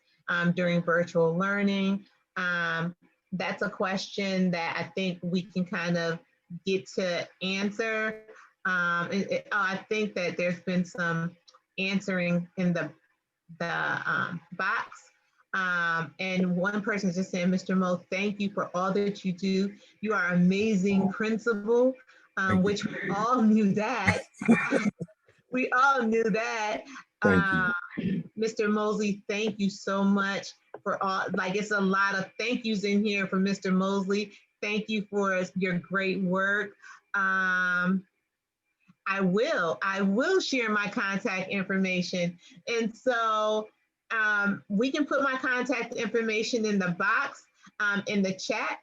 during virtual learning? That's a question that I think we can kind of get to answer. I think that there's been some answering in the box. And one person just saying, Mr. Mo, thank you for all that you do. You are amazing principal, which we all knew that. We all knew that. Thank you. Mr. Mosley, thank you so much for all, it's a lot of thank yous in here for Mr. Mosley. Thank you for your great work. I will share my contact information. And so we can put my contact information in the box, in the chat.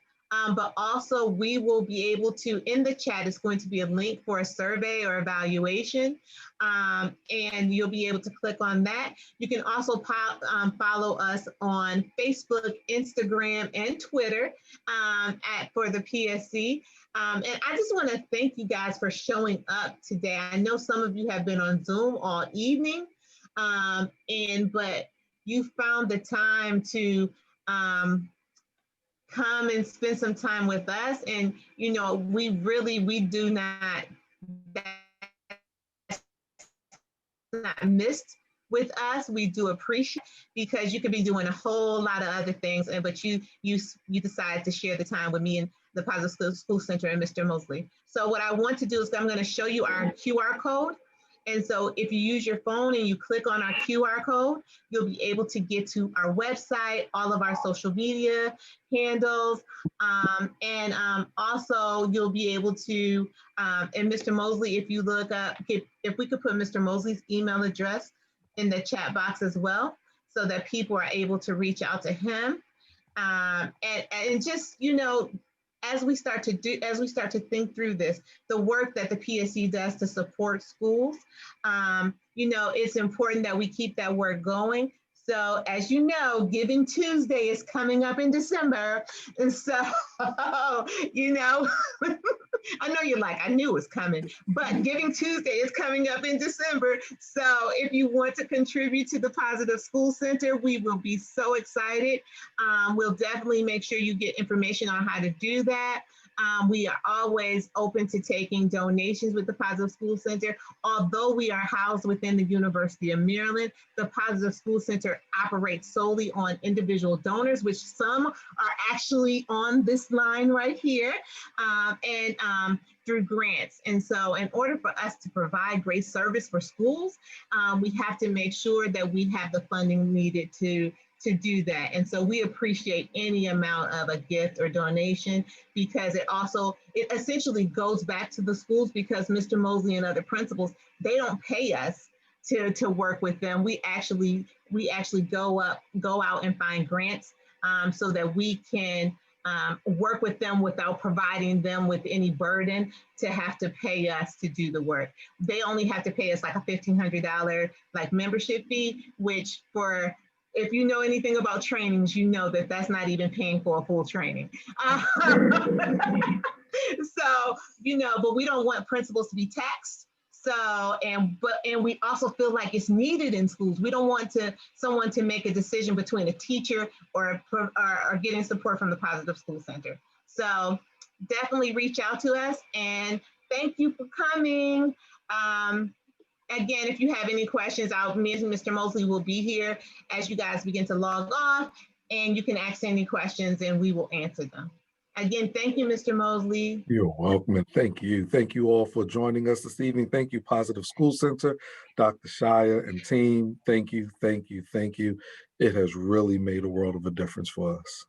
But also we will be able to, in the chat, it's going to be a link for a survey or evaluation. And you'll be able to click on that. You can also follow us on Facebook, Instagram, and Twitter for the PSC. And I just want to thank you guys for showing up today. I know some of you have been on Zoom all evening, but you found the time to come and spend some time with us. And, we do not, that's not missed with us. We do appreciate, because you could be doing a whole lot of other things, but you decided to share the time with me and the Positive School Center and Mr. Mosley. So what I want to do is I'm going to show you our QR code. And so if you use your phone and you click on our QR code, you'll be able to get to our website, all of our social media handles, and also you'll be able to, and Mr. Mosley, if you look up, if we could put Mr. Mosley's email address in the chat box as well, so that people are able to reach out to him. And just, as we start to think through this, the work that the PSC does to support schools, it's important that we keep that work going. So as you know, Giving Tuesday is coming up in December. And so, I know you're like, I knew it was coming, but Giving Tuesday is coming up in December. So if you want to contribute to the Positive School Center, we will be so excited. We'll definitely make sure you get information on how to do that. We are always open to taking donations with the Positive School Center. Although we are housed within the University of Maryland, the Positive School Center operates solely on individual donors, which some are actually on this line right here, and through grants. And so in order for us to provide great service for schools, we have to make sure that we have the funding needed to to do that. And so we appreciate any amount of a gift or donation, because it essentially goes back to the schools, because Mr. Mosley and other principals, they don't pay us to work with them. We actually go out and find grants so that we can work with them without providing them with any burden to have to pay us to do the work. They only have to pay us like a $1,500 like membership fee, which if you know anything about trainings, you know that that's not even paying for a full training. So, but we don't want principals to be taxed. So, and we also feel like it's needed in schools. We don't want someone to make a decision between a teacher or getting support from the Positive School Center. So definitely reach out to us, and thank you for coming. Again, if you have any questions, me and Mr. Mosley will be here as you guys begin to log off, and you can ask any questions and we will answer them. Again, thank you, Mr. Mosley. You're welcome, and thank you. Thank you all for joining us this evening. Thank you, Positive School Center, Dr. Shia and team. Thank you, thank you, thank you. It has really made a world of a difference for us.